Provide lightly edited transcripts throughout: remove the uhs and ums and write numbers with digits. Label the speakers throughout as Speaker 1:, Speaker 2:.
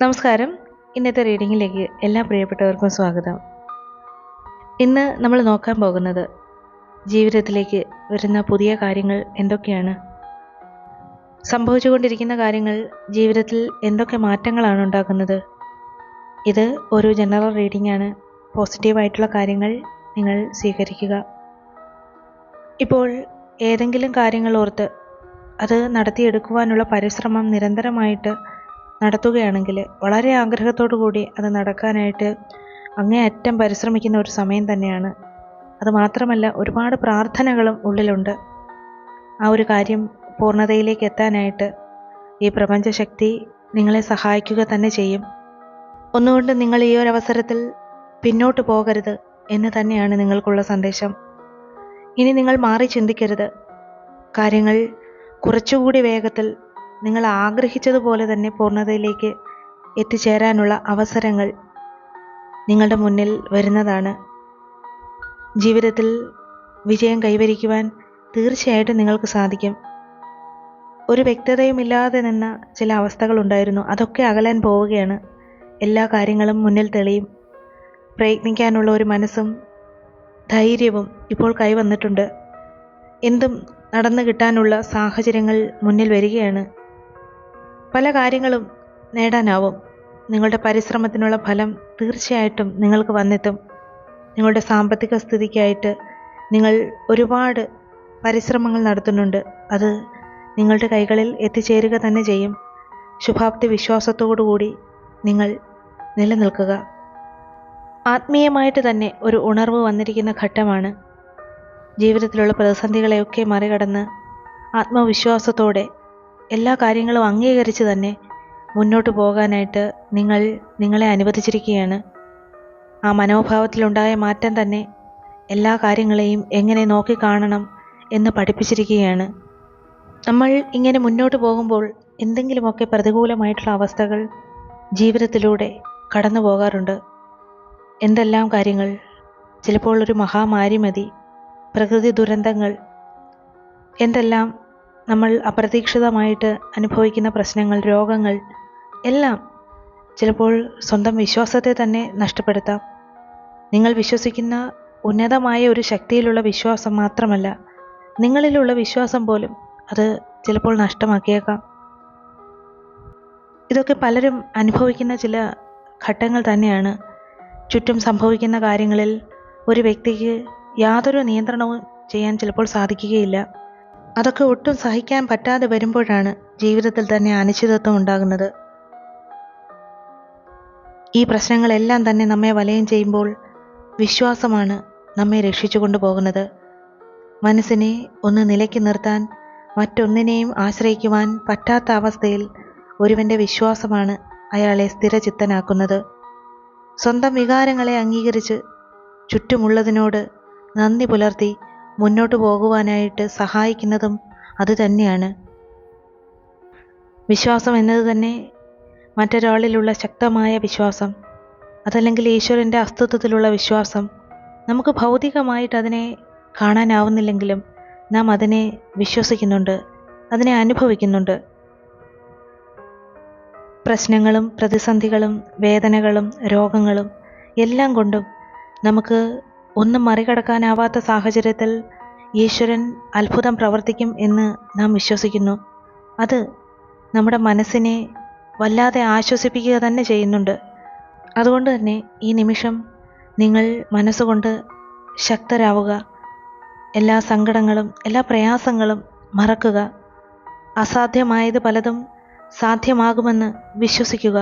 Speaker 1: നമസ്കാരം. ഇന്നത്തെ റീഡിങ്ങിലേക്ക് എല്ലാ പ്രിയപ്പെട്ടവർക്കും സ്വാഗതം. ഇന്ന് നമ്മൾ നോക്കാൻ പോകുന്നത് ജീവിതത്തിലേക്ക് വരുന്ന പുതിയ കാര്യങ്ങൾ എന്തൊക്കെയാണ്, സംഭവിച്ചുകൊണ്ടിരിക്കുന്ന കാര്യങ്ങൾ ജീവിതത്തിൽ എന്തൊക്കെ മാറ്റങ്ങളാണ് ഉണ്ടാക്കുന്നത്. ഇത് ഒരു ജനറൽ റീഡിംഗ് ആണ്. പോസിറ്റീവായിട്ടുള്ള കാര്യങ്ങൾ നിങ്ങൾ സ്വീകരിക്കുക. ഇപ്പോൾ ഏതെങ്കിലും കാര്യങ്ങൾ ഓർത്ത് അത് നടത്തിയെടുക്കുവാനുള്ള പരിശ്രമം നിരന്തരമായിട്ട് നടത്തുകയാണെങ്കിൽ വളരെ ആഗ്രഹത്തോടു കൂടി അത് നടക്കാനായിട്ട് അങ്ങേയറ്റം പരിശ്രമിക്കുന്ന ഒരു സമയം തന്നെയാണ്. അതുമാത്രമല്ല, ഒരുപാട് പ്രാർത്ഥനകളും ഉള്ളിലുണ്ട്. ആ ഒരു കാര്യം പൂർണ്ണതയിലേക്ക് എത്താനായിട്ട് ഈ പ്രപഞ്ചശക്തി നിങ്ങളെ സഹായിക്കുക തന്നെ ചെയ്യും. ഒന്നുകൊണ്ട് നിങ്ങൾ ഈ ഒരു അവസരത്തിൽ പിന്നോട്ട് പോകരുത് എന്ന് തന്നെയാണ് നിങ്ങൾക്കുള്ള സന്ദേശം. ഇനി നിങ്ങൾ മാറി ചിന്തിക്കരുത്. കാര്യങ്ങൾ കുറച്ചുകൂടി വേഗത്തിൽ നിങ്ങൾ ആഗ്രഹിച്ചതുപോലെ തന്നെ പൂർണ്ണതയിലേക്ക് എത്തിച്ചേരാനുള്ള അവസരങ്ങൾ നിങ്ങളുടെ മുന്നിൽ വരുന്നതാണ്. ജീവിതത്തിൽ വിജയം കൈവരിക്കുവാൻ തീർച്ചയായിട്ടും നിങ്ങൾക്ക് സാധിക്കും. ഒരു വ്യക്തതയുമില്ലാതെ നിന്ന ചില അവസ്ഥകളുണ്ടായിരുന്നു. അതൊക്കെ അകലാൻ പോവുകയാണ്. എല്ലാ കാര്യങ്ങളും മുന്നിൽ തെളിയും. പ്രയത്നിക്കാനുള്ള ഒരു മനസ്സും ധൈര്യവും ഇപ്പോൾ കൈവന്നിട്ടുണ്ട്. എന്തും നടന്നു കിട്ടാനുള്ള സാഹചര്യങ്ങൾ മുന്നിൽ വരികയാണ്. പല കാര്യങ്ങളും നേടാനാവും. നിങ്ങളുടെ പരിശ്രമത്തിനുള്ള ഫലം തീർച്ചയായിട്ടും നിങ്ങൾക്ക് വന്നെത്തും. നിങ്ങളുടെ സാമ്പത്തിക സ്ഥിതിക്കായിട്ട് നിങ്ങൾ ഒരുപാട് പരിശ്രമങ്ങൾ നടത്തുന്നുണ്ട്. അത് നിങ്ങളുടെ കൈകളിൽ എത്തിച്ചേരുക തന്നെ ചെയ്യും. ശുഭാപ്തി വിശ്വാസത്തോടു കൂടി നിങ്ങൾ നിലനിൽക്കുക. ആത്മീയമായിട്ട് തന്നെ ഒരു ഉണർവ് വന്നിരിക്കുന്ന ഘട്ടമാണ്. ജീവിതത്തിലുള്ള പ്രതിസന്ധികളെയൊക്കെ മറികടന്ന് ആത്മവിശ്വാസത്തോടെ എല്ലാ കാര്യങ്ങളും അംഗീകരിച്ച് തന്നെ മുന്നോട്ട് പോകാനായിട്ട് നിങ്ങളെ അനുവദിച്ചിരിക്കുകയാണ്. ആ മനോഭാവത്തിലുണ്ടായ മാറ്റം തന്നെ എല്ലാ കാര്യങ്ങളെയും എങ്ങനെ നോക്കിക്കാണണം എന്ന് പഠിപ്പിച്ചിരിക്കുകയാണ്. നമ്മൾ ഇങ്ങനെ മുന്നോട്ട് പോകുമ്പോൾ എന്തെങ്കിലുമൊക്കെ പ്രതികൂലമായിട്ടുള്ള അവസ്ഥകൾ ജീവിതത്തിലൂടെ കടന്നു പോകാറുണ്ട്. എന്തെല്ലാം കാര്യങ്ങൾ, ചിലപ്പോൾ ഒരു മഹാമാരി മതി, പ്രകൃതി ദുരന്തങ്ങൾ, എന്തെല്ലാം നമ്മൾ അപ്രതീക്ഷിതമായിട്ട് അനുഭവിക്കുന്ന പ്രശ്നങ്ങൾ, രോഗങ്ങൾ എല്ലാം ചിലപ്പോൾ സ്വന്തം വിശ്വാസത്തെ തന്നെ നഷ്ടപ്പെടുത്താം. നിങ്ങൾ വിശ്വസിക്കുന്ന ഉന്നതമായ ഒരു ശക്തിയിലുള്ള വിശ്വാസം മാത്രമല്ല, നിങ്ങളിലുള്ള വിശ്വാസം പോലും അത് ചിലപ്പോൾ നഷ്ടമാക്കിയേക്കാം. ഇതൊക്കെ പലരും അനുഭവിക്കുന്ന ചില ഘട്ടങ്ങൾ തന്നെയാണ്. ചുറ്റും സംഭവിക്കുന്ന കാര്യങ്ങളിൽ ഒരു വ്യക്തിക്ക് യാതൊരു നിയന്ത്രണവും ചെയ്യാൻ ചിലപ്പോൾ സാധിക്കുകയില്ല. അതൊക്കെ ഒട്ടും സഹിക്കാൻ പറ്റാതെ വരുമ്പോഴാണ് ജീവിതത്തിൽ തന്നെ അനിശ്ചിതത്വം ഉണ്ടാകുന്നത്. ഈ പ്രശ്നങ്ങളെല്ലാം തന്നെ നമ്മെ വലയം ചെയ്യുമ്പോൾ വിശ്വാസമാണ് നമ്മെ രക്ഷിച്ചു കൊണ്ടുപോകുന്നത്. മനസ്സിനെ ഒന്ന് നിലയ്ക്ക് നിർത്താൻ മറ്റൊന്നിനെയും ആശ്രയിക്കുവാൻ പറ്റാത്ത അവസ്ഥയിൽ ഒരുവൻ്റെ വിശ്വാസമാണ് അയാളെ സ്ഥിരചിത്തനാക്കുന്നത്. സ്വന്തം വികാരങ്ങളെ അംഗീകരിച്ച് ചുറ്റുമുള്ളതിനോട് നന്ദി പുലർത്തി മുന്നോട്ട് പോകുവാനായിട്ട് സഹായിക്കുന്നതും അതുതന്നെയാണ്. വിശ്വാസം എന്നത് തന്നെ മറ്റൊരാളിലുള്ള ശക്തമായ വിശ്വാസം, അതല്ലെങ്കിൽ ഈശ്വരൻ്റെ അസ്തിത്വത്തിലുള്ള വിശ്വാസം. നമുക്ക് ഭൗതികമായിട്ട് അതിനെ കാണാനാവുന്നില്ലെങ്കിലും നാം അതിനെ വിശ്വസിക്കുന്നുണ്ട്, അതിനെ അനുഭവിക്കുന്നുണ്ട്. പ്രശ്നങ്ങളും പ്രതിസന്ധികളും വേദനകളും രോഗങ്ങളും എല്ലാം കൊണ്ടും നമുക്ക് ഒന്നും മറികടക്കാനാവാത്ത സാഹചര്യത്തിൽ ഈശ്വരൻ അത്ഭുതം പ്രവർത്തിക്കും എന്ന് നാം വിശ്വസിക്കുന്നു. അത് നമ്മുടെ മനസ്സിനെ വല്ലാതെ ആശ്വസിപ്പിക്കുക തന്നെ ചെയ്യുന്നുണ്ട്. അതുകൊണ്ട് തന്നെ ഈ നിമിഷം നിങ്ങൾ മനസ്സുകൊണ്ട് ശക്തരാവുക. എല്ലാ സങ്കടങ്ങളും എല്ലാ പ്രയാസങ്ങളും മറക്കുക. അസാധ്യമായത് പലതും സാധ്യമാകുമെന്ന് വിശ്വസിക്കുക.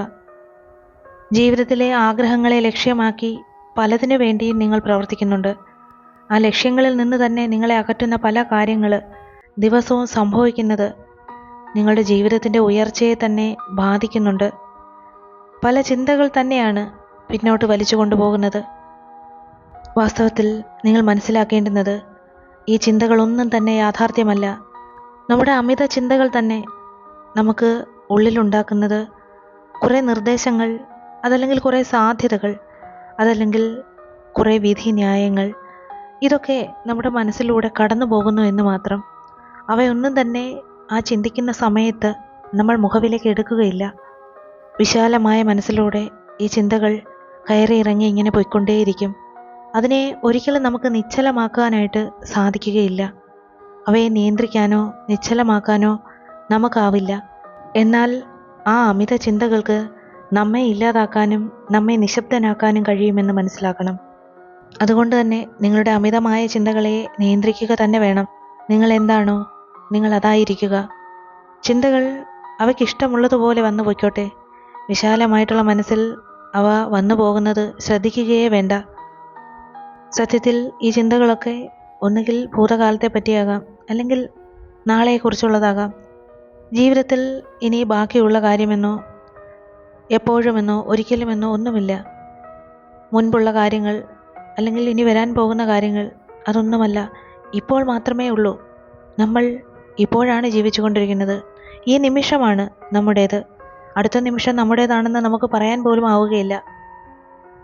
Speaker 1: ജീവിതത്തിലെ ആഗ്രഹങ്ങളെ ലക്ഷ്യമാക്കി പലതിനു വേണ്ടിയും നിങ്ങൾ പ്രവർത്തിക്കുന്നുണ്ട്. ആ ലക്ഷ്യങ്ങളിൽ നിന്ന് തന്നെ നിങ്ങളെ അകറ്റുന്ന പല കാര്യങ്ങൾ ദിവസവും സംഭവിക്കുന്നത് നിങ്ങളുടെ ജീവിതത്തിൻ്റെ ഉയർച്ചയെ തന്നെ ബാധിക്കുന്നുണ്ട്. പല ചിന്തകൾ തന്നെയാണ് പിന്നോട്ട് വലിച്ചു കൊണ്ടുപോകുന്നത്. വാസ്തവത്തിൽ നിങ്ങൾ മനസ്സിലാക്കേണ്ടുന്നത്, ഈ ചിന്തകളൊന്നും തന്നെ യാഥാർത്ഥ്യമല്ല. നമ്മുടെ അമിത ചിന്തകൾ തന്നെ നമുക്ക് ഉള്ളിലുണ്ടാക്കുന്നത് കുറേ നിർദ്ദേശങ്ങൾ, അതല്ലെങ്കിൽ കുറേ സാധ്യതകൾ, അതല്ലെങ്കിൽ കുറേ വിധി ന്യായങ്ങൾ. ഇതൊക്കെ നമ്മുടെ മനസ്സിലൂടെ കടന്നു പോകുന്നു എന്ന് മാത്രം. അവയൊന്നും തന്നെ ആ ചിന്തിക്കുന്ന സമയത്ത് നമ്മൾ മുഖവിലേക്ക് എടുക്കുകയില്ല. വിശാലമായ മനസ്സിലൂടെ ഈ ചിന്തകൾ കയറി ഇറങ്ങി ഇങ്ങനെ പോയിക്കൊണ്ടേയിരിക്കും. അതിനെ ഒരിക്കലും നമുക്ക് നിശ്ചലമാക്കാനായിട്ട് സാധിക്കുകയില്ല. അവയെ നിയന്ത്രിക്കാനോ നിശ്ചലമാക്കാനോ നമുക്കാവില്ല. എന്നാൽ ആ അമിത ചിന്തകൾക്ക് നമ്മെ ഇല്ലാതാക്കാനും നമ്മെ നിശബ്ദനാക്കാനും കഴിയുമെന്ന് മനസ്സിലാക്കണം. അതുകൊണ്ട് തന്നെ നിങ്ങളുടെ അമിതമായ ചിന്തകളെ നിയന്ത്രിക്കുക തന്നെ വേണം. നിങ്ങൾ എന്താണോ നിങ്ങൾ അതായിരിക്കുക. ചിന്തകൾ അവയ്ക്കിഷ്ടമുള്ളതുപോലെ വന്നു പോയിക്കോട്ടെ. വിശാലമായിട്ടുള്ള മനസ്സിൽ അവ വന്നു പോകുന്നത് ശ്രദ്ധിക്കുകയേ വേണ്ട. സത്യത്തിൽ ഈ ചിന്തകളൊക്കെ ഒന്നുകിൽ ഭൂതകാലത്തെ പറ്റിയാകാം, അല്ലെങ്കിൽ നാളെയെക്കുറിച്ചുള്ളതാകാം. ജീവിതത്തിൽ ഇനി ബാക്കിയുള്ള കാര്യമെന്നോ എപ്പോഴുമെന്നോ ഒരിക്കലുമെന്നോ ഒന്നുമില്ല. മുൻപുള്ള കാര്യങ്ങൾ അല്ലെങ്കിൽ ഇനി വരാൻ പോകുന്ന കാര്യങ്ങൾ അതൊന്നുമല്ല. ഇപ്പോൾ മാത്രമേ ഉള്ളൂ. നമ്മൾ ഇപ്പോഴാണ് ജീവിച്ചുകൊണ്ടിരിക്കുന്നത്. ഈ നിമിഷമാണ് നമ്മുടേത്. അടുത്ത നിമിഷം നമ്മുടേതാണെന്ന് നമുക്ക് പറയാൻ പോലും ആവുകയില്ല.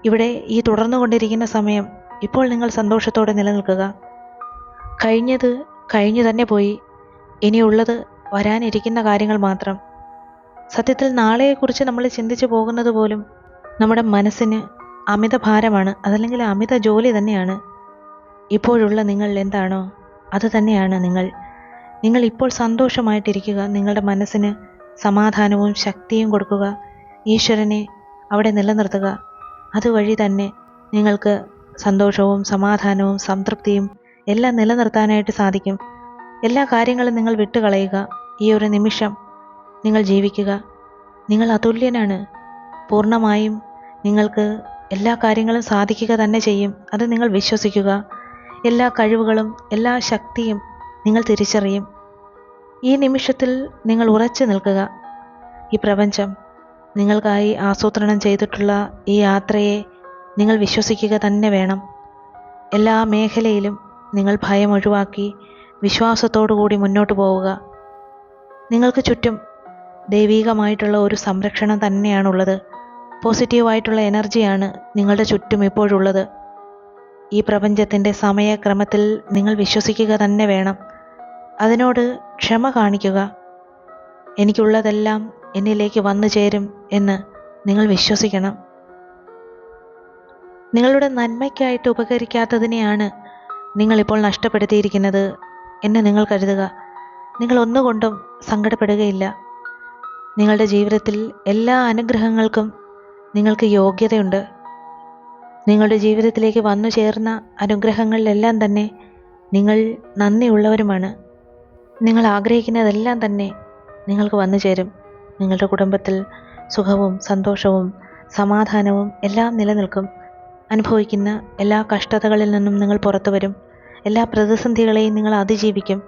Speaker 1: ഇവിടെ ഈ തുടർന്നുകൊണ്ടിരിക്കുന്ന സമയം ഇപ്പോൾ നിങ്ങൾ സന്തോഷത്തോടെ നിലനിൽക്കുക. കഴിഞ്ഞത് കഴിഞ്ഞു തന്നെ പോയി. ഇനിയുള്ളത് വരാനിരിക്കുന്ന കാര്യങ്ങൾ മാത്രം. സത്യത്തിൽ നാളെയെക്കുറിച്ച് നമ്മൾ ചിന്തിച്ചു പോകുന്നത് പോലും നമ്മുടെ മനസ്സിന് അമിത ഭാരമാണ്, അതല്ലെങ്കിൽ അമിത ജോലി തന്നെയാണ്. ഇപ്പോഴുള്ള നിങ്ങൾ എന്താണോ അത് തന്നെയാണ് നിങ്ങൾ. നിങ്ങൾ ഇപ്പോൾ സന്തോഷമായിട്ടിരിക്കുക. നിങ്ങളുടെ മനസ്സിന് സമാധാനവും ശക്തിയും കൊടുക്കുക. ഈശ്വരനെ അവിടെ നിലനിർത്തുക. അതുവഴി തന്നെ നിങ്ങൾക്ക് സന്തോഷവും സമാധാനവും സംതൃപ്തിയും എല്ലാം നിലനിർത്താനായിട്ട് സാധിക്കും. എല്ലാ കാര്യങ്ങളും നിങ്ങൾ വിട്ടുകളയുക. ഈ ഒരു നിമിഷം നിങ്ങൾ ജീവിക്കുക. നിങ്ങൾ അതുല്യനാണ്. പൂർണ്ണമായും നിങ്ങൾക്ക് എല്ലാ കാര്യങ്ങളും സാധിക്കുക തന്നെ ചെയ്യും. അത് നിങ്ങൾ വിശ്വസിക്കുക. എല്ലാ കഴിവുകളും എല്ലാ ശക്തിയും നിങ്ങൾ തിരിച്ചറിയും. ഈ നിമിഷത്തിൽ നിങ്ങൾ ഉറച്ചു നിൽക്കുക. ഈ പ്രപഞ്ചം നിങ്ങൾക്കായി ആസൂത്രണം ചെയ്തിട്ടുള്ള ഈ യാത്രയെ നിങ്ങൾ വിശ്വസിക്കുക തന്നെ വേണം. എല്ലാ മേഖലയിലും നിങ്ങൾ ഭയം ഒഴിവാക്കി വിശ്വാസത്തോടു കൂടി മുന്നോട്ട് പോവുക. നിങ്ങൾക്ക് ചുറ്റും ദൈവീകമായിട്ടുള്ള ഒരു സംരക്ഷണം തന്നെയാണുള്ളത്. പോസിറ്റീവായിട്ടുള്ള എനർജിയാണ് നിങ്ങളുടെ ചുറ്റും ഇപ്പോഴുള്ളത്. ഈ പ്രപഞ്ചത്തിൻ്റെ സമയക്രമത്തിൽ നിങ്ങൾ വിശ്വസിക്കുക തന്നെ വേണം. അതിനോട് ക്ഷമ കാണിക്കുക. എനിക്കുള്ളതെല്ലാം എന്നിലേക്ക് വന്നു ചേരും എന്ന് നിങ്ങൾ വിശ്വസിക്കണം. നിങ്ങളുടെ നന്മയ്ക്കായിട്ട് ഉപകരിക്കാത്തതിനെയാണ് നിങ്ങളിപ്പോൾ നഷ്ടപ്പെടുത്തിയിരിക്കുന്നത് എന്ന് നിങ്ങൾ കരുതുക. നിങ്ങൾ ഒന്നുകൊണ്ടും സങ്കടപ്പെടുകയില്ല. നിങ്ങളുടെ ജീവിതത്തിൽ എല്ലാ അനുഗ്രഹങ്ങൾക്കും നിങ്ങൾക്ക് യോഗ്യതയുണ്ട്. നിങ്ങളുടെ ജീവിതത്തിലേക്ക് വന്നു ചേർന്ന അനുഗ്രഹങ്ങളിലെല്ലാം തന്നെ നിങ്ങൾ നന്ദിയുള്ളവരുമാണ്. നിങ്ങൾ ആഗ്രഹിക്കുന്നതെല്ലാം തന്നെ നിങ്ങൾക്ക് വന്നു ചേരും. നിങ്ങളുടെ കുടുംബത്തിൽ സുഖവും സന്തോഷവും സമാധാനവും എല്ലാം നിലനിൽക്കും. അനുഭവിക്കുന്ന എല്ലാ കഷ്ടതകളിൽ നിന്നും നിങ്ങൾ പുറത്തു വരും. എല്ലാ പ്രതിസന്ധികളെയും നിങ്ങൾ അതിജീവിക്കും.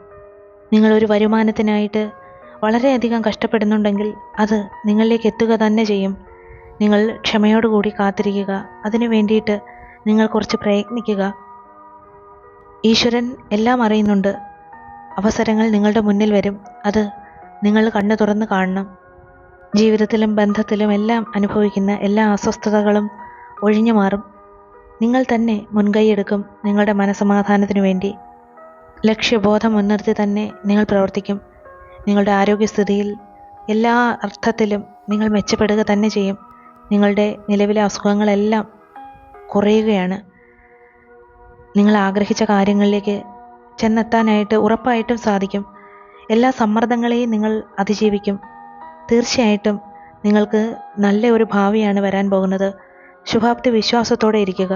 Speaker 1: നിങ്ങളൊരു വരുമാനത്തിനായിട്ട് വളരെയധികം കഷ്ടപ്പെടുന്നുണ്ടെങ്കിൽ അത് നിങ്ങളിലേക്ക് എത്തുക തന്നെ ചെയ്യും. നിങ്ങൾ ക്ഷമയോടുകൂടി കാത്തിരിക്കുക. അതിനു വേണ്ടിയിട്ട് നിങ്ങൾ കുറച്ച് പ്രയത്നിക്കുക. ഈശ്വരൻ എല്ലാം അറിയുന്നുണ്ട്. അവസരങ്ങൾ നിങ്ങളുടെ മുന്നിൽ വരും. അത് നിങ്ങൾ കണ്ണു തുറന്ന് കാണണം. ജീവിതത്തിലും ബന്ധത്തിലും എല്ലാം അനുഭവിക്കുന്ന എല്ലാ അസ്വസ്ഥതകളും ഒഴിഞ്ഞു മാറും. നിങ്ങൾ തന്നെ മുൻകൈയെടുക്കും. നിങ്ങളുടെ മനസമാധാനത്തിനു വേണ്ടി ലക്ഷ്യബോധം മുൻനിർത്തി തന്നെ നിങ്ങൾ പ്രവർത്തിക്കും. നിങ്ങളുടെ ആരോഗ്യസ്ഥിതിയിൽ എല്ലാ അർത്ഥത്തിലും നിങ്ങൾ മെച്ചപ്പെടുക തന്നെ ചെയ്യും. നിങ്ങളുടെ നിലവിലെ അസുഖങ്ങളെല്ലാം കുറയുകയാണ്. നിങ്ങൾ ആഗ്രഹിച്ച കാര്യങ്ങളിലേക്ക് ചെന്നെത്താനായിട്ട് ഉറപ്പായിട്ടും സാധിക്കും. എല്ലാ സമ്മർദ്ദങ്ങളെയും നിങ്ങൾ അതിജീവിക്കും. തീർച്ചയായിട്ടും നിങ്ങൾക്ക് നല്ല ഒരു ഭാവിയാണ് വരാൻ പോകുന്നത്. ശുഭാപ്തി വിശ്വാസത്തോടെ ഇരിക്കുക.